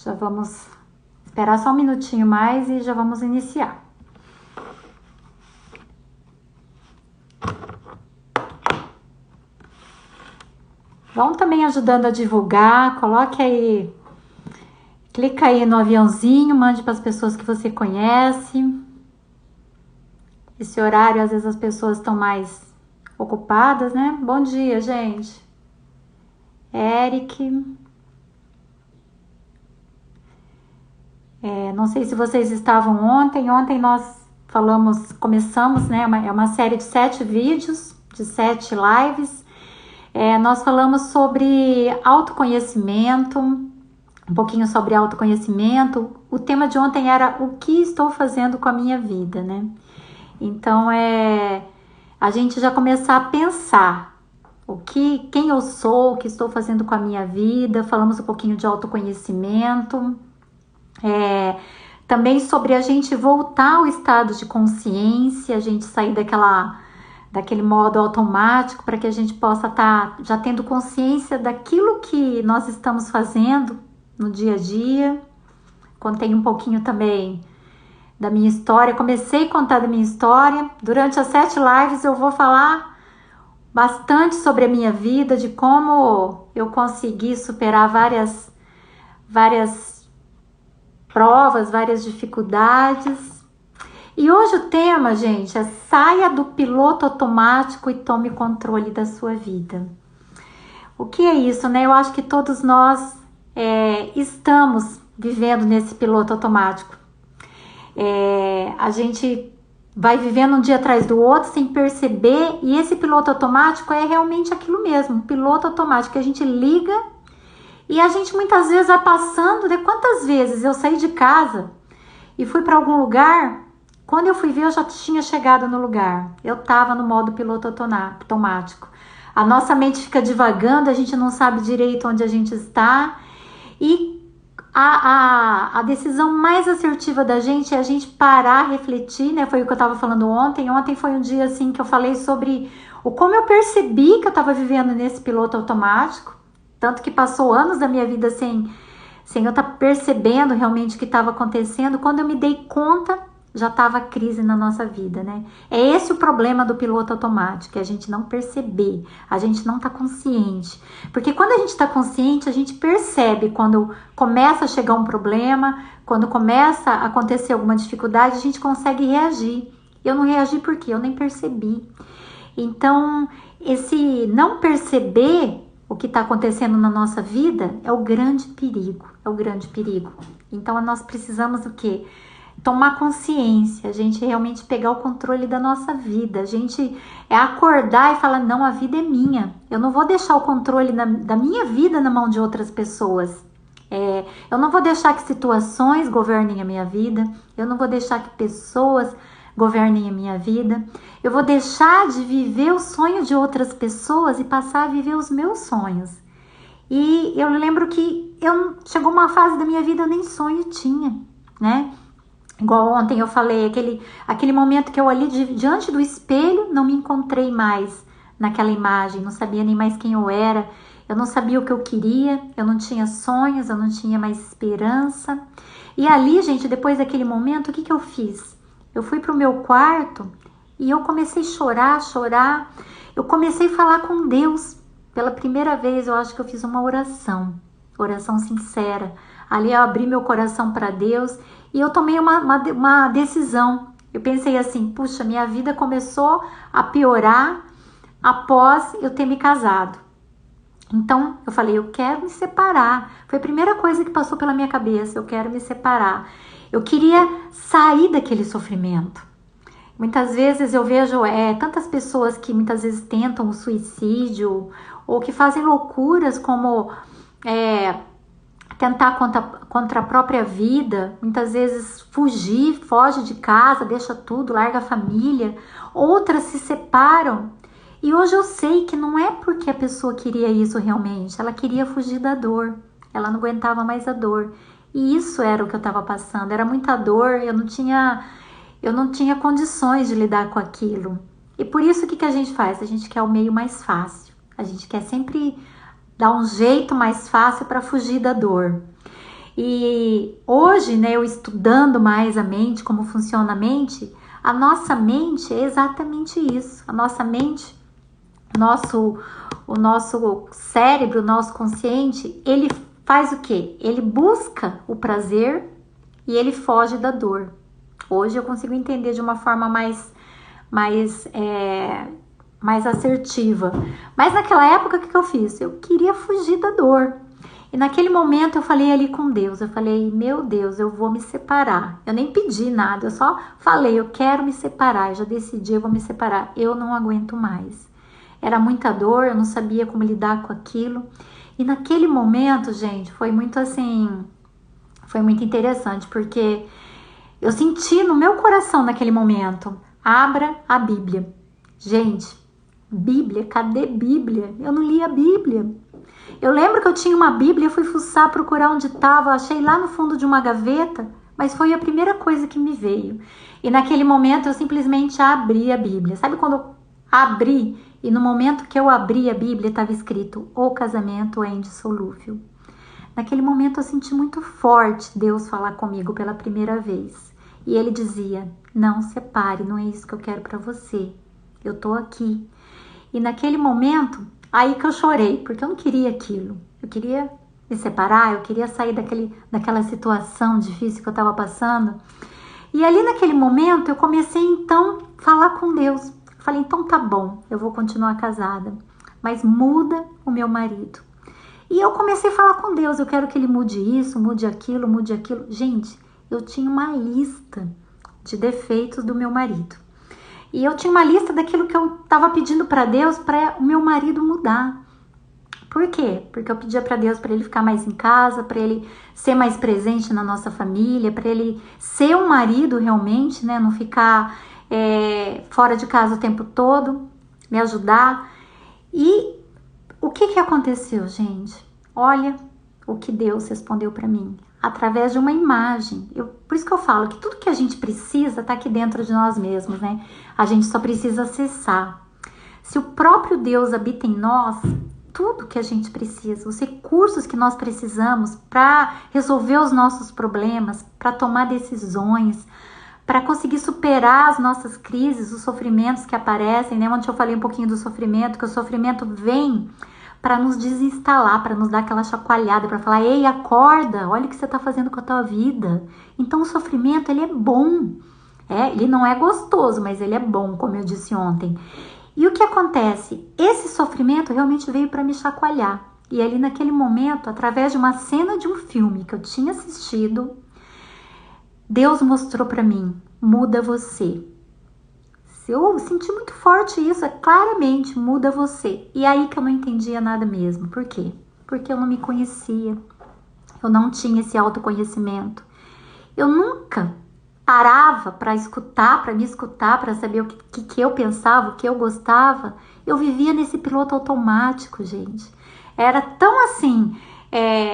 Já vamos esperar só um minutinho mais e já vamos iniciar. Vão também ajudando a divulgar, coloque aí, clica aí no aviãozinho, mande para as pessoas que você conhece. Esse horário, às vezes as pessoas estão mais ocupadas, né? Bom dia, gente. Eric. Não sei se vocês estavam ontem. Ontem nós começamos, né? É uma série de 7 vídeos, de 7 lives. Nós falamos sobre autoconhecimento, um pouquinho sobre autoconhecimento. O tema de ontem era o que estou fazendo com a minha vida, né? Então, a gente já começar a pensar quem eu sou, o que estou fazendo com a minha vida. Falamos um pouquinho de autoconhecimento. Também sobre a gente voltar ao estado de consciência, a gente sair daquele modo automático para que a gente possa estar já tendo consciência daquilo que nós estamos fazendo no dia a dia. Contei um pouquinho também da minha história, comecei a contar da minha história. Durante as 7 lives eu vou falar bastante sobre a minha vida, de como eu consegui superar várias provas, várias dificuldades. E hoje o tema, gente, é saia do piloto automático e tome controle da sua vida. O que é isso, né? Eu acho que todos nós estamos vivendo nesse piloto automático. A gente vai vivendo um dia atrás do outro sem perceber, e esse piloto automático é realmente aquilo mesmo, um piloto automático que a gente liga e a gente muitas vezes vai passando. De quantas vezes eu saí de casa e fui para algum lugar, quando eu fui ver eu já tinha chegado no lugar, eu estava no modo piloto automático. A nossa mente fica divagando, a gente não sabe direito onde a gente está, e a decisão mais assertiva da gente é a gente parar, refletir, né? Foi o que eu estava falando ontem. Ontem foi um dia assim que eu falei sobre como eu percebi que eu estava vivendo nesse piloto automático, tanto que passou anos da minha vida sem eu estar percebendo realmente o que estava acontecendo. Quando eu me dei conta, já estava crise na nossa vida, né? É esse o problema do piloto automático, é a gente não perceber, a gente não tá consciente. Porque quando a gente tá consciente, a gente percebe quando começa a chegar um problema, quando começa a acontecer alguma dificuldade, a gente consegue reagir. Eu não reagi porque eu nem percebi. Então, esse não perceber o que está acontecendo na nossa vida é o grande perigo, Então, nós precisamos o quê? Tomar consciência, a gente realmente pegar o controle da nossa vida, a gente acordar e falar, não, a vida é minha, eu não vou deixar o controle da minha vida na mão de outras pessoas, eu não vou deixar que situações governem a minha vida, eu não vou deixar que pessoas governem a minha vida, eu vou deixar de viver o sonho de outras pessoas e passar a viver os meus sonhos. E eu lembro que chegou uma fase da minha vida, eu nem sonho tinha, né? Igual ontem eu falei, aquele momento que eu ali diante do espelho, não me encontrei mais naquela imagem, não sabia nem mais quem eu era, eu não sabia o que eu queria, eu não tinha sonhos, eu não tinha mais esperança. E ali, gente, depois daquele momento, o que eu fiz? Eu fui pro meu quarto e eu comecei a chorar, eu comecei a falar com Deus. Pela primeira vez, eu acho que eu fiz uma oração sincera. Ali eu abri meu coração para Deus e eu tomei uma decisão. Eu pensei assim, puxa, minha vida começou a piorar após eu ter me casado. Então eu falei, eu quero me separar. Foi a primeira coisa que passou pela minha cabeça, eu quero me separar. Eu queria sair daquele sofrimento. Muitas vezes eu vejo tantas pessoas que muitas vezes tentam o suicídio ou que fazem loucuras como tentar contra a própria vida, muitas vezes foge de casa, deixa tudo, larga a família. Outras se separam. E hoje eu sei que não é porque a pessoa queria isso realmente, ela queria fugir da dor, ela não aguentava mais a dor. E isso era o que eu estava passando, era muita dor, eu não tinha condições de lidar com aquilo. E por isso o que a gente faz? A gente quer o meio mais fácil, a gente quer sempre dar um jeito mais fácil para fugir da dor. E hoje, né, eu estudando mais a mente, como funciona a nossa mente é exatamente isso. A nossa mente, o nosso cérebro, o nosso consciente, ele faz o quê? Ele busca o prazer e ele foge da dor. Hoje eu consigo entender de uma forma mais assertiva. Mas naquela época, o que eu fiz? Eu queria fugir da dor. E naquele momento eu falei ali com Deus, eu falei, meu Deus, eu vou me separar. Eu nem pedi nada, eu só falei, eu quero me separar, eu já decidi, eu vou me separar. Eu não aguento mais. Era muita dor, eu não sabia como lidar com aquilo. E naquele momento, gente, foi muito interessante, porque eu senti no meu coração naquele momento, abra a Bíblia. Gente, Bíblia, cadê Bíblia? Eu não li a Bíblia. Eu lembro que eu tinha uma Bíblia, eu fui fuçar, procurar onde estava, achei lá no fundo de uma gaveta, mas foi a primeira coisa que me veio. E naquele momento eu simplesmente abri a Bíblia. Sabe quando eu abri e no momento que eu abri a Bíblia estava escrito: o casamento é indissolúvel. Naquele momento eu senti muito forte Deus falar comigo pela primeira vez. E ele dizia: não separe, não é isso que eu quero para você. Eu tô aqui. E naquele momento, aí que eu chorei, porque eu não queria aquilo. Eu queria me separar, eu queria sair daquela situação difícil que eu estava passando. E ali naquele momento eu comecei então a falar com Deus. Eu falei, então tá bom, eu vou continuar casada, mas muda o meu marido. E eu comecei a falar com Deus, eu quero que ele mude isso, mude aquilo, mude aquilo. Gente, eu tinha uma lista de defeitos do meu marido. E eu tinha uma lista daquilo que eu estava pedindo para Deus para o meu marido mudar. Por quê? Porque eu pedia para Deus para ele ficar mais em casa, para ele ser mais presente na nossa família, para ele ser um marido realmente, né? Não ficar fora de casa o tempo todo, me ajudar. E o que aconteceu, gente? Olha o que Deus respondeu para mim. Através de uma imagem. Por isso que eu falo que tudo que a gente precisa está aqui dentro de nós mesmos, né? A gente só precisa acessar. Se o próprio Deus habita em nós, tudo que a gente precisa, os recursos que nós precisamos para resolver os nossos problemas, para tomar decisões, para conseguir superar as nossas crises, os sofrimentos que aparecem, né? Ontem eu falei um pouquinho do sofrimento, que o sofrimento vem para nos desinstalar, para nos dar aquela chacoalhada, para falar, ei, acorda, olha o que você está fazendo com a tua vida. Então o sofrimento, ele é bom. Ele não é gostoso, mas ele é bom, como eu disse ontem. E o que acontece? Esse sofrimento realmente veio para me chacoalhar. E ali naquele momento, através de uma cena de um filme que eu tinha assistido, Deus mostrou para mim, muda você. Eu senti muito forte isso, claramente, muda você. E aí que eu não entendia nada mesmo. Por quê? Porque eu não me conhecia. Eu não tinha esse autoconhecimento. Eu nunca parava para escutar, para me escutar, para saber o que eu pensava, o que eu gostava. Eu vivia nesse piloto automático, gente. Era tão assim,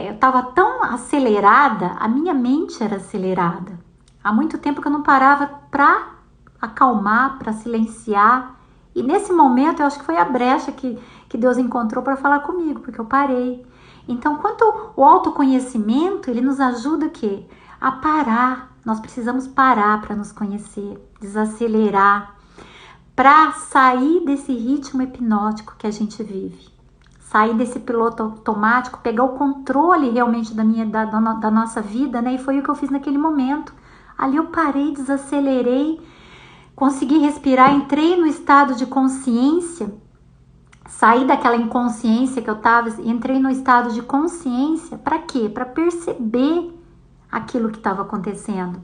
eu estava tão acelerada, a minha mente era acelerada. Há muito tempo que eu não parava para acalmar, para silenciar. E nesse momento eu acho que foi a brecha que Deus encontrou para falar comigo, porque eu parei. Então, quanto o autoconhecimento, ele nos ajuda o quê? A parar. Nós precisamos parar para nos conhecer, desacelerar, para sair desse ritmo hipnótico que a gente vive. Sair desse piloto automático, pegar o controle realmente da nossa vida, né? E foi o que eu fiz naquele momento. Ali eu parei, desacelerei, consegui respirar, entrei no estado de consciência, saí daquela inconsciência que eu estava, entrei no estado de consciência, para quê? Para perceber aquilo que estava acontecendo.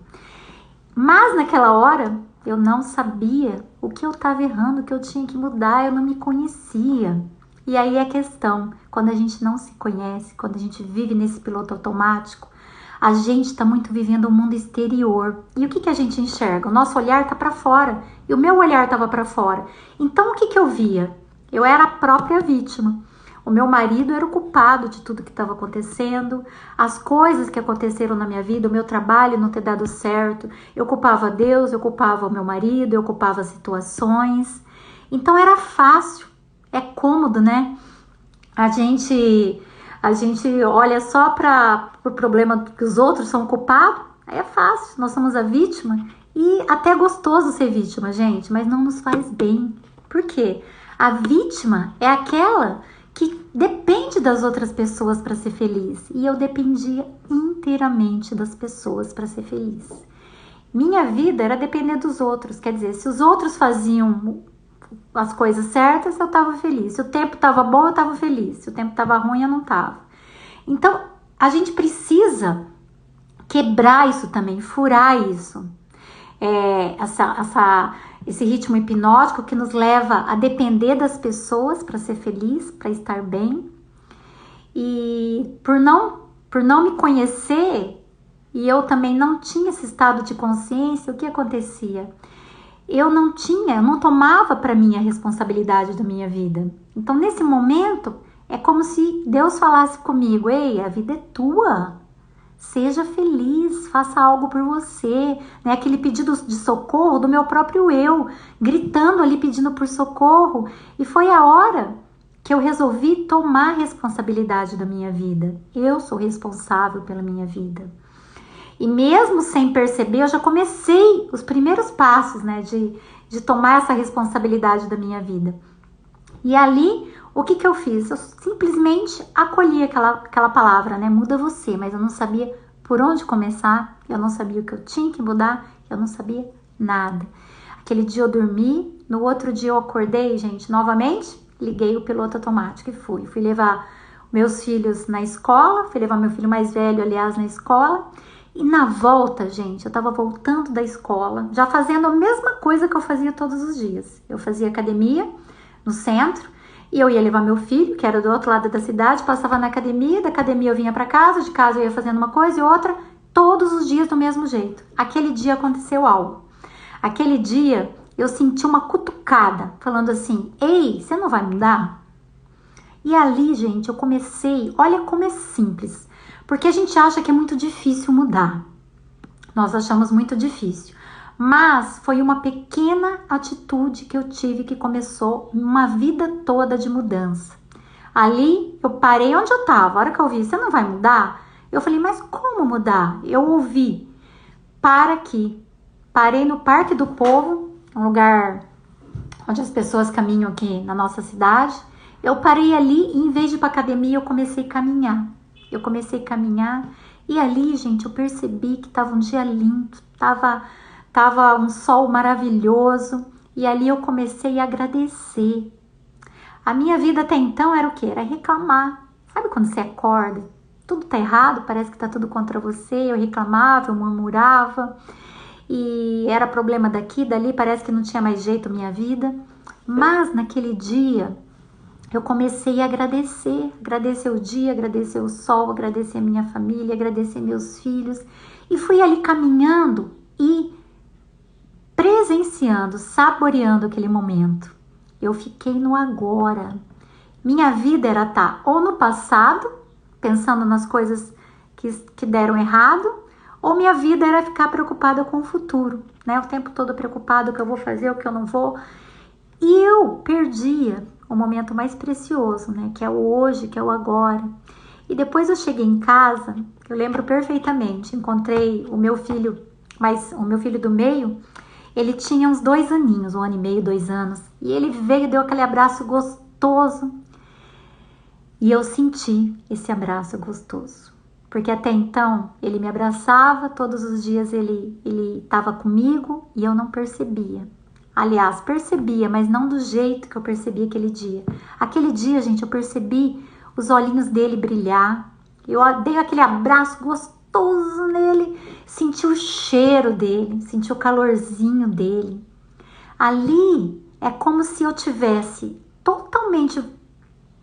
Mas naquela hora, eu não sabia o que eu estava errando, o que eu tinha que mudar, eu não me conhecia. E aí é a questão, quando a gente não se conhece, quando a gente vive nesse piloto automático, a gente está muito vivendo o mundo exterior. E o que a gente enxerga? O nosso olhar está para fora. E o meu olhar estava para fora. Então, o que eu via? Eu era a própria vítima. O meu marido era o culpado de tudo que estava acontecendo. As coisas que aconteceram na minha vida, o meu trabalho não ter dado certo. Eu culpava Deus, eu culpava o meu marido, eu culpava as situações. Então, era fácil. É cômodo, né? A gente a gente olha só para o problema que os outros são culpados, aí é fácil, nós somos a vítima. E até é gostoso ser vítima, gente, mas não nos faz bem. Por quê? A vítima é aquela que depende das outras pessoas para ser feliz. E eu dependia inteiramente das pessoas para ser feliz. Minha vida era depender dos outros. Quer dizer, se os outros faziam as coisas certas, eu estava feliz. Se o tempo estava bom, eu estava feliz. Se o tempo estava ruim, eu não estava. Então, a gente precisa quebrar isso também, furar isso. Esse ritmo hipnótico que nos leva a depender das pessoas para ser feliz, para estar bem. E por não me conhecer, e eu também não tinha esse estado de consciência, o que acontecia? Eu não tomava para mim a responsabilidade da minha vida. Então, nesse momento, é como se Deus falasse comigo: ei, a vida é tua. Seja feliz, faça algo por você, né? Aquele pedido de socorro do meu próprio eu, gritando ali, pedindo por socorro. E foi a hora que eu resolvi tomar responsabilidade da minha vida. Eu sou responsável pela minha vida. E mesmo sem perceber, eu já comecei os primeiros passos, né? De tomar essa responsabilidade da minha vida. E ali, o que eu fiz? Eu simplesmente acolhi aquela palavra, né? Muda você, mas eu não sabia por onde começar, eu não sabia o que eu tinha que mudar, eu não sabia nada. Aquele dia eu dormi, no outro dia eu acordei, gente, novamente, liguei o piloto automático e fui. Fui levar meus filhos na escola, fui levar meu filho mais velho, aliás, na escola. E na volta, gente, eu tava voltando da escola, já fazendo a mesma coisa que eu fazia todos os dias. Eu fazia academia no centro, e eu ia levar meu filho, que era do outro lado da cidade, passava na academia, da academia eu vinha para casa, de casa eu ia fazendo uma coisa e outra, todos os dias do mesmo jeito. Aquele dia aconteceu algo. Aquele dia eu senti uma cutucada, falando assim: ei, você não vai mudar? E ali, gente, eu comecei, olha como é simples, porque a gente acha que é muito difícil mudar. Nós achamos muito difícil. Mas foi uma pequena atitude que eu tive que começou uma vida toda de mudança. Ali eu parei onde eu estava. A hora que eu ouvi: você não vai mudar? Eu falei: mas como mudar? Eu ouvi: para aqui. Parei no Parque do Povo, um lugar onde as pessoas caminham aqui na nossa cidade. Eu parei ali e, em vez de ir para academia, eu comecei a caminhar. E ali, gente, eu percebi que estava um dia lindo, Tava um sol maravilhoso, e ali eu comecei a agradecer. A minha vida até então era o quê? Era reclamar. Sabe quando você acorda, tudo tá errado, parece que tá tudo contra você? Eu reclamava, eu murmurava, e era problema daqui, dali, parece que não tinha mais jeito a minha vida. Mas naquele dia, eu comecei a agradecer o dia, agradecer o sol, agradecer a minha família, agradecer meus filhos, e fui ali caminhando e presenciando, saboreando aquele momento. Eu fiquei no agora. Minha vida era estar ou no passado, pensando nas coisas que deram errado, ou minha vida era ficar preocupada com o futuro, né? O tempo todo preocupado, o que eu vou fazer, o que eu não vou. E eu perdia o momento mais precioso, né? Que é o hoje, que é o agora. E depois eu cheguei em casa, eu lembro perfeitamente, encontrei o meu filho do meio. Ele tinha uns 2 aninhos, 1 ano e meio, 2 anos. E ele veio, deu aquele abraço gostoso. E eu senti esse abraço gostoso. Porque até então, ele me abraçava, todos os dias ele estava comigo e eu não percebia. Aliás, percebia, mas não do jeito que eu percebi aquele dia. Aquele dia, gente, eu percebi os olhinhos dele brilhar. Eu dei aquele abraço gostoso nele, senti o cheiro dele, senti o calorzinho dele. Ali é como se eu tivesse totalmente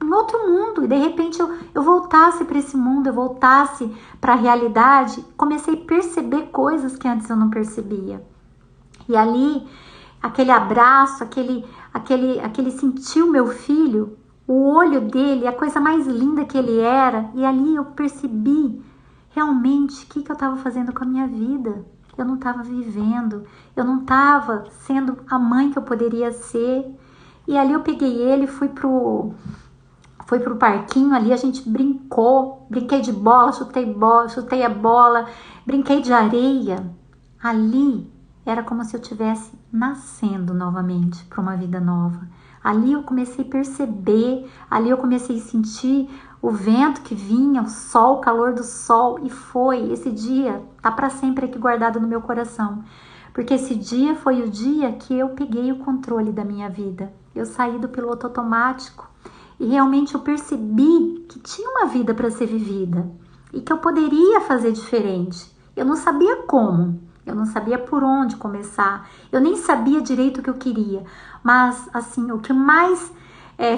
em outro mundo e de repente eu voltasse para esse mundo, eu voltasse para a realidade, comecei a perceber coisas que antes eu não percebia. E ali, aquele abraço, aquele sentir o meu filho, o olho dele, a coisa mais linda que ele era, e ali eu percebi realmente o que eu estava fazendo com a minha vida. Eu não estava vivendo, eu não estava sendo a mãe que eu poderia ser. E ali eu peguei ele, fui foi pro parquinho ali, a gente brincou, brinquei de bola, chutei a bola, brinquei de areia. Ali era como se eu estivesse nascendo novamente para uma vida nova. Ali eu comecei a perceber, ali eu comecei a sentir o vento que vinha, o sol, o calor do sol, e foi esse dia, tá para sempre aqui guardado no meu coração. Porque esse dia foi o dia que eu peguei o controle da minha vida. Eu saí do piloto automático e realmente eu percebi que tinha uma vida para ser vivida e que eu poderia fazer diferente. Eu não sabia como, eu não sabia por onde começar, eu nem sabia direito o que eu queria. Mas assim, o que mais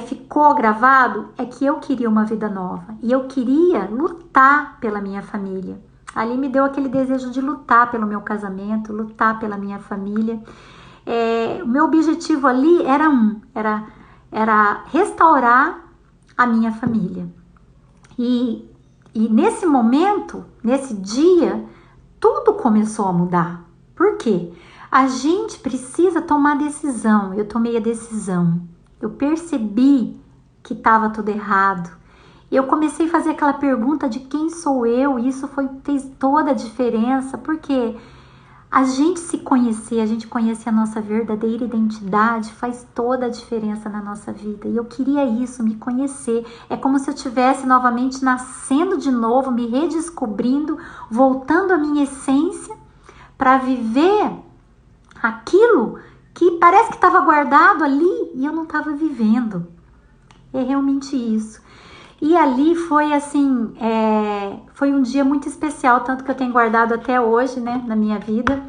ficou gravado é que eu queria uma vida nova e eu queria lutar pela minha família. Ali me deu aquele desejo de lutar pelo meu casamento, lutar pela minha família. O meu objetivo ali era restaurar a minha família. E nesse momento, nesse dia, tudo começou a mudar. Por quê? A gente precisa tomar decisão. Eu tomei a decisão. Eu percebi que estava tudo errado. Eu comecei a fazer aquela pergunta de quem sou eu, e isso fez toda a diferença, porque a gente se conhecer, a gente conhecer a nossa verdadeira identidade, faz toda a diferença na nossa vida. E eu queria isso, me conhecer. É como se eu estivesse novamente nascendo de novo, me redescobrindo, voltando à minha essência, para viver aquilo que parece que estava guardado ali e eu não estava vivendo. É realmente isso. E ali foi assim, foi um dia muito especial, tanto que eu tenho guardado até hoje, né, na minha vida.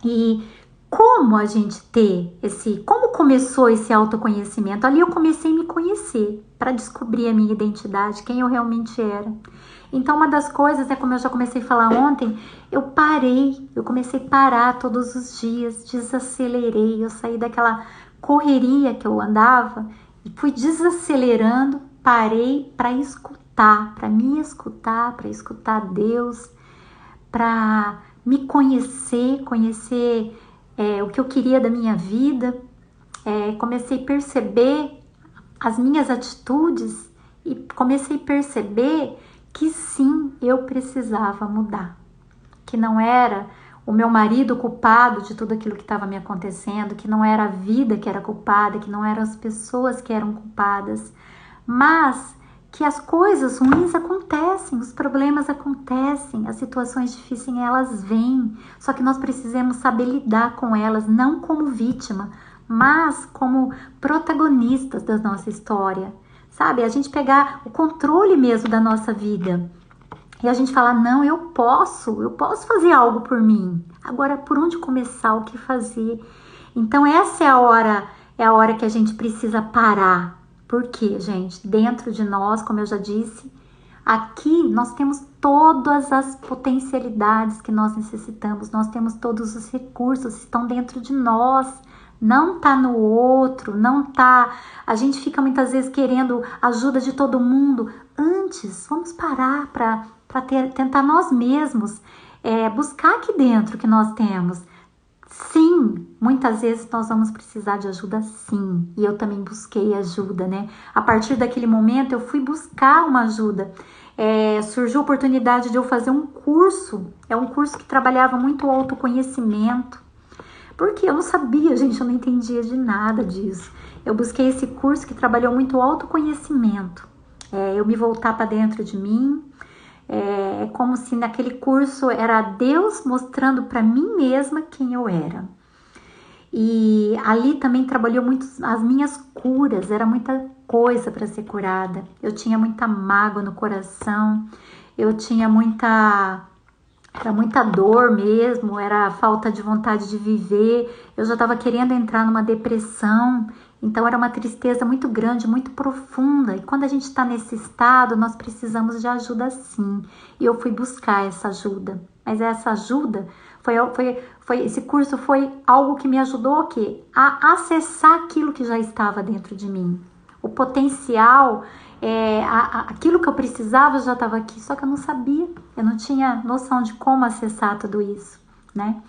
E como a gente como começou esse autoconhecimento? Ali eu comecei a me conhecer, para descobrir a minha identidade, quem eu realmente era. Então uma das coisas, como eu já comecei a falar ontem, eu comecei a parar todos os dias, desacelerei, eu saí daquela correria que eu andava, e fui desacelerando. Parei para escutar, para me escutar, para escutar Deus, para me conhecer o que eu queria da minha vida. Comecei a perceber as minhas atitudes e comecei a perceber que sim, eu precisava mudar. Que não era o meu marido culpado de tudo aquilo que estava me acontecendo, que não era a vida que era culpada, que não eram as pessoas que eram culpadas, mas que as coisas ruins acontecem, os problemas acontecem, as situações difíceis elas vêm, só que nós precisamos saber lidar com elas, não como vítima, mas como protagonistas da nossa história, sabe? A gente pegar o controle mesmo da nossa vida e a gente falar, não, eu posso fazer algo por mim, agora por onde começar, o que fazer? Então essa é a hora que a gente precisa parar. Porque, gente, dentro de nós, como eu já disse, aqui nós temos todas as potencialidades que nós necessitamos, nós temos todos os recursos, estão dentro de nós, não tá no outro, não tá... A gente fica muitas vezes querendo ajuda de todo mundo. Antes, vamos parar para tentar nós mesmos buscar aqui dentro o que nós temos. Sim, muitas vezes nós vamos precisar de ajuda, sim. E eu também busquei ajuda, né? A partir daquele momento eu fui buscar uma ajuda. Surgiu a oportunidade de eu fazer um curso. É um curso que trabalhava muito o autoconhecimento. Porque eu não sabia, gente, eu não entendia de nada disso. Eu busquei esse curso que trabalhou muito o autoconhecimento. Eu me voltar para dentro de mim. É como se naquele curso era Deus mostrando para mim mesma quem eu era. E ali também trabalhou muito as minhas curas, era muita coisa para ser curada. Eu tinha muita mágoa no coração, eu tinha muita dor mesmo, era falta de vontade de viver. Eu já estava querendo entrar numa depressão. Então era uma tristeza muito grande, muito profunda. E quando a gente está nesse estado, nós precisamos de ajuda sim. E eu fui buscar essa ajuda. Mas essa ajuda, esse curso foi algo que me ajudou o quê? A acessar aquilo que já estava dentro de mim. O potencial, aquilo que eu precisava já estava aqui, só que eu não sabia. Eu não tinha noção de como acessar tudo isso, né?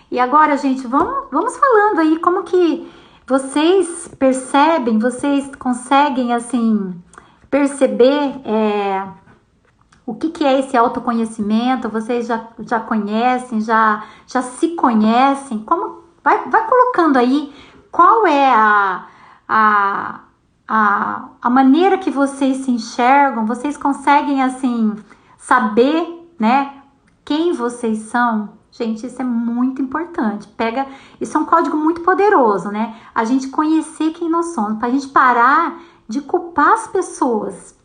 E agora, gente, vamos falando aí como que vocês percebem, vocês conseguem, assim, perceber o que é esse autoconhecimento. Vocês já conhecem, já se conhecem. Como vai colocando aí qual é a maneira que vocês se enxergam. Vocês conseguem assim saber, né, quem vocês são? Gente, isso é muito importante. Isso é um código muito poderoso, né? A gente conhecer quem nós somos, pra gente parar de culpar as pessoas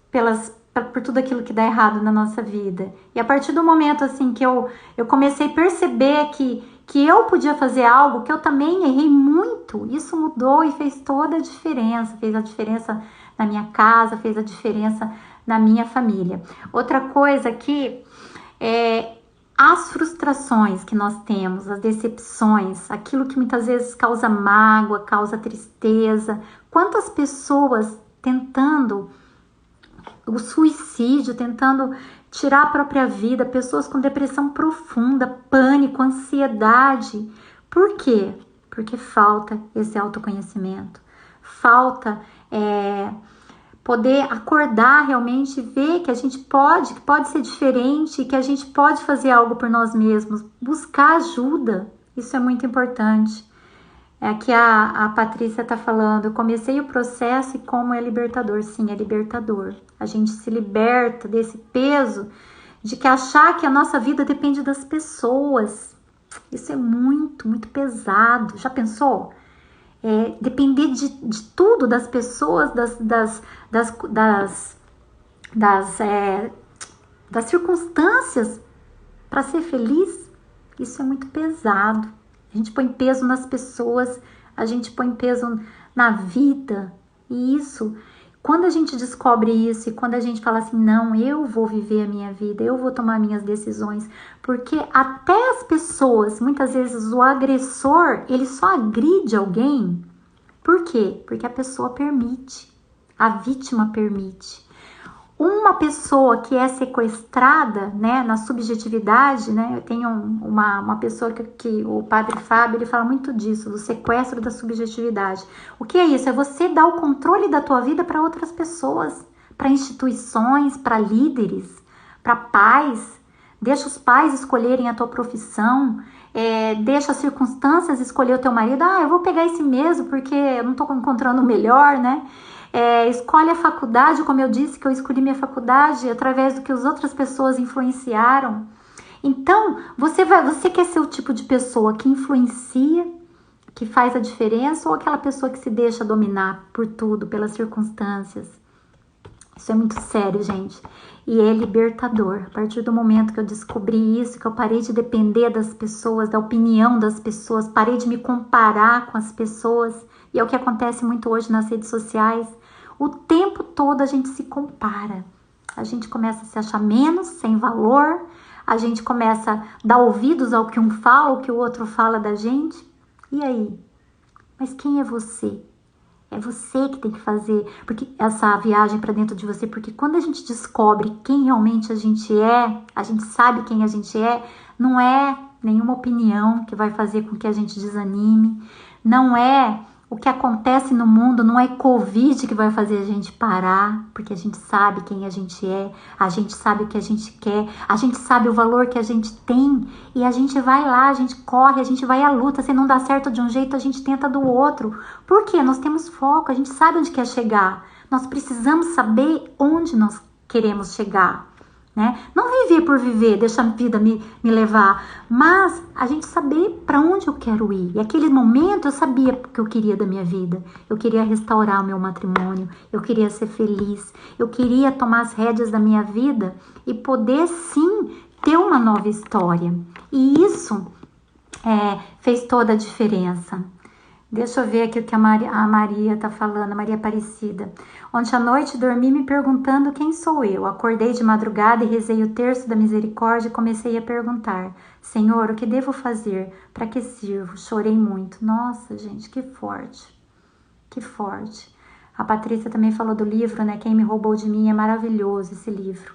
por tudo aquilo que dá errado na nossa vida. E a partir do momento assim que eu comecei a perceber que eu podia fazer algo, que eu também errei muito, isso mudou e fez toda a diferença. Fez a diferença na minha casa, fez a diferença na minha família. Outra coisa que as frustrações que nós temos, as decepções, aquilo que muitas vezes causa mágoa, causa tristeza. Quantas pessoas tentando o suicídio, tentando tirar a própria vida, pessoas com depressão profunda, pânico, ansiedade. Por quê? Porque falta esse autoconhecimento, falta poder acordar realmente, ver que a gente pode ser diferente, que a gente pode fazer algo por nós mesmos, buscar ajuda. Isso é muito importante. Aqui a Patrícia está falando, eu comecei o processo e como é libertador. Sim, é libertador. A gente se liberta desse peso de que achar que a nossa vida depende das pessoas. Isso é muito, muito pesado. Já pensou? Depender de tudo, das pessoas, das circunstâncias para ser feliz. Isso é muito pesado. A gente põe peso nas pessoas, a gente põe peso na vida. E isso, quando a gente descobre isso e quando a gente fala assim, não, eu vou viver a minha vida, eu vou tomar minhas decisões. Porque até as pessoas, muitas vezes o agressor, ele só agride alguém. Por quê? Porque a pessoa permite, a vítima permite. Uma pessoa que é sequestrada, né, na subjetividade, né, eu tenho uma pessoa que o Padre Fábio, ele fala muito disso, do sequestro da subjetividade. O que é isso? É você dar o controle da tua vida para outras pessoas, para instituições, para líderes, para pais. Deixa os pais escolherem a tua profissão, deixa as circunstâncias escolher o teu marido. Eu vou pegar esse mesmo porque eu não estou encontrando o melhor, né? Escolhe a faculdade, como eu disse que eu escolhi minha faculdade através do que as outras pessoas influenciaram. Então, você quer ser o tipo de pessoa que influencia, que faz a diferença, ou aquela pessoa que se deixa dominar por tudo, pelas circunstâncias? Isso é muito sério, gente. E é libertador. A partir do momento que eu descobri isso, que eu parei de depender das pessoas, da opinião das pessoas, parei de me comparar com as pessoas, e é o que acontece muito hoje nas redes sociais. O tempo todo a gente se compara. A gente começa a se achar menos, sem valor. A gente começa a dar ouvidos ao que um fala, ao que o outro fala da gente. E aí? Mas quem é você? É você que tem que fazer porque essa viagem para dentro de você. Porque quando a gente descobre quem realmente a gente sabe quem a gente é, não é nenhuma opinião que vai fazer com que a gente desanime. Não é o que acontece no mundo, não é Covid que vai fazer a gente parar, porque a gente sabe quem a gente é, a gente sabe o que a gente quer, a gente sabe o valor que a gente tem, e a gente vai lá, a gente corre, a gente vai à luta. Se não dá certo de um jeito, a gente tenta do outro. Por quê? Nós temos foco, a gente sabe onde quer chegar. Nós precisamos saber onde nós queremos chegar, né? Não viver por viver, deixar a vida me levar, mas a gente saber para onde eu quero ir. E aquele momento eu sabia o que eu queria da minha vida. Eu queria restaurar o meu matrimônio, eu queria ser feliz, eu queria tomar as rédeas da minha vida e poder sim ter uma nova história. E isso fez toda a diferença. Deixa eu ver aqui o que a Maria tá falando, a Maria Aparecida. Ontem à noite dormi me perguntando quem sou eu. Acordei de madrugada e rezei o terço da misericórdia e comecei a perguntar: Senhor, o que devo fazer? Para que sirvo? Chorei muito. Nossa, gente, que forte. Que forte. A Patrícia também falou do livro, né? Quem me roubou de mim. É maravilhoso esse livro.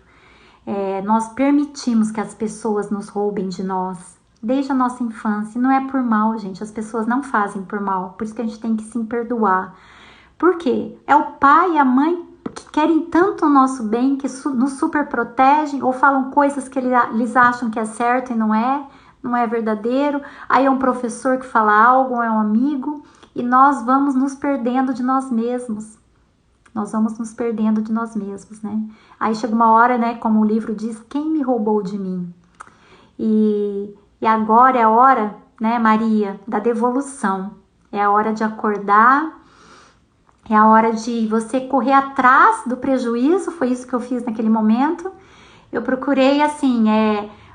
Nós permitimos que as pessoas nos roubem de nós. Desde a nossa infância. E não é por mal, gente. As pessoas não fazem por mal. Por isso que a gente tem que se perdoar. Por quê? É o pai e a mãe que querem tanto o nosso bem, que nos super protegem, ou falam coisas que eles acham que é certo e não é verdadeiro. Aí é um professor que fala algo, ou é um amigo, e nós vamos nos perdendo de nós mesmos. Nós vamos nos perdendo de nós mesmos, né? Aí chega uma hora, né, como o livro diz, quem me roubou de mim? E agora é a hora, né, Maria, da devolução. É a hora de acordar, é a hora de você correr atrás do prejuízo. Foi isso que eu fiz naquele momento. Eu procurei, assim,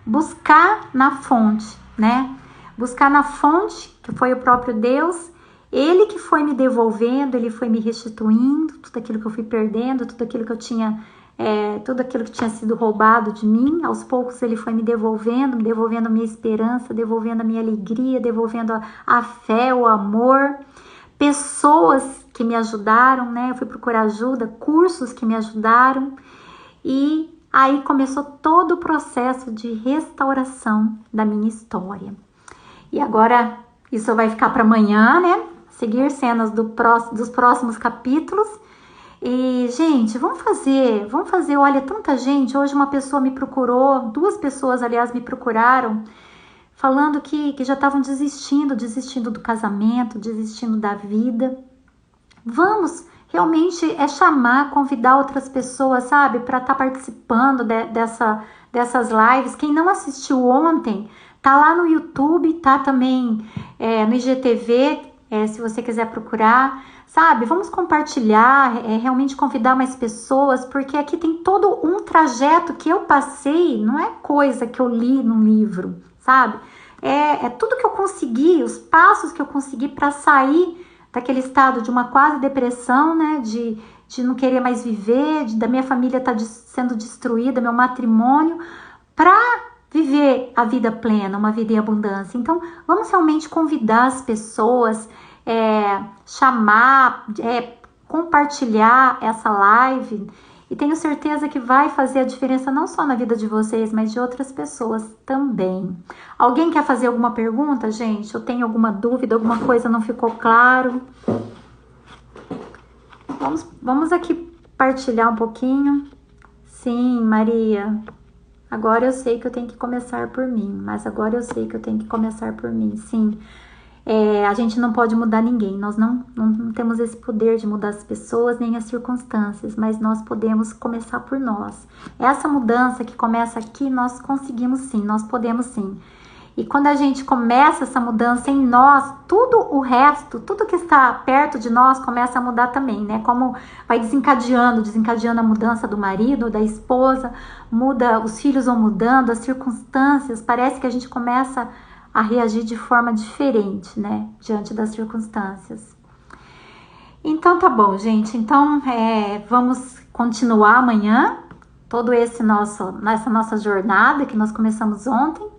buscar na fonte, né? Buscar na fonte, que foi o próprio Deus. Ele que foi me devolvendo, ele foi me restituindo tudo aquilo que eu fui perdendo, tudo aquilo que eu tinha, tudo aquilo que tinha sido roubado de mim. Aos poucos ele foi me devolvendo a minha esperança, devolvendo a minha alegria, devolvendo a fé, o amor. Pessoas que me ajudaram, né? Eu fui procurar ajuda, cursos que me ajudaram. E aí começou todo o processo de restauração da minha história. E agora isso vai ficar para amanhã, né? Seguir cenas dos próximos capítulos. E, gente, vamos fazer, olha, tanta gente. Hoje uma pessoa me procurou, 2 pessoas, aliás, me procuraram, falando que já estavam desistindo do casamento, desistindo da vida. Vamos realmente chamar, convidar outras pessoas, sabe, para estar participando dessas lives. Quem não assistiu ontem, tá lá no YouTube, tá também no IGTV, se você quiser procurar, sabe? Vamos compartilhar, realmente convidar mais pessoas, porque aqui tem todo um trajeto que eu passei, não é coisa que eu li num livro, sabe? É tudo que eu consegui, os passos que eu consegui para sair daquele estado de uma quase depressão, né? De não querer mais viver, da minha família estar sendo destruída, meu matrimônio, para viver a vida plena, uma vida em abundância. Então, vamos realmente convidar as pessoas, chamar, compartilhar essa live, e tenho certeza que vai fazer a diferença não só na vida de vocês, mas de outras pessoas também. Alguém quer fazer alguma pergunta, gente? Eu tenho alguma dúvida, alguma coisa não ficou claro? Vamos aqui partilhar um pouquinho. Sim, Maria. Agora eu sei que eu tenho que começar por mim, mas agora eu sei que eu tenho que começar por mim, sim. A gente não pode mudar ninguém, nós não temos esse poder de mudar as pessoas nem as circunstâncias, mas nós podemos começar por nós. Essa mudança que começa aqui, nós conseguimos sim, nós podemos sim. E quando a gente começa essa mudança em nós, tudo o resto, tudo que está perto de nós começa a mudar também, né? Como vai desencadeando a mudança do marido, da esposa, muda, os filhos vão mudando, as circunstâncias, parece que a gente começa a reagir de forma diferente, né? Diante das circunstâncias. Então tá bom, gente. Então vamos continuar amanhã essa nossa jornada que nós começamos ontem.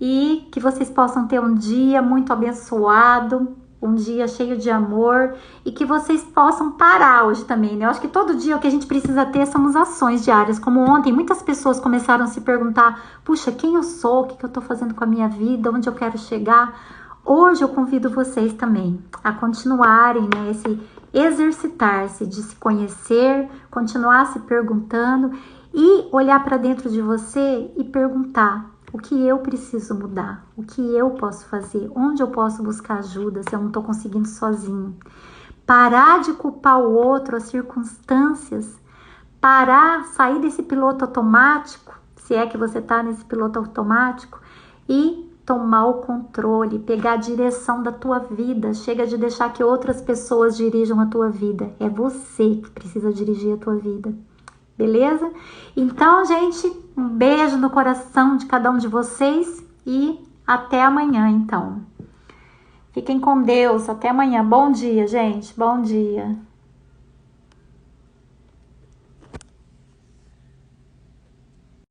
E que vocês possam ter um dia muito abençoado, um dia cheio de amor, e que vocês possam parar hoje também, né? Eu acho que todo dia o que a gente precisa ter são as ações diárias. Como ontem, muitas pessoas começaram a se perguntar, puxa, quem eu sou? O que eu tô fazendo com a minha vida? Onde eu quero chegar? Hoje eu convido vocês também a continuarem, né? Esse exercitar-se de se conhecer, continuar se perguntando e olhar para dentro de você e perguntar: o que eu preciso mudar? O que eu posso fazer? Onde eu posso buscar ajuda se eu não estou conseguindo sozinho? Parar de culpar o outro, as circunstâncias. Sair desse piloto automático, se é que você está nesse piloto automático, e tomar o controle, pegar a direção da tua vida. Chega de deixar que outras pessoas dirijam a tua vida. É você que precisa dirigir a tua vida. Beleza? Então, gente, um beijo no coração de cada um de vocês e até amanhã, então. Fiquem com Deus, até amanhã. Bom dia, gente, bom dia.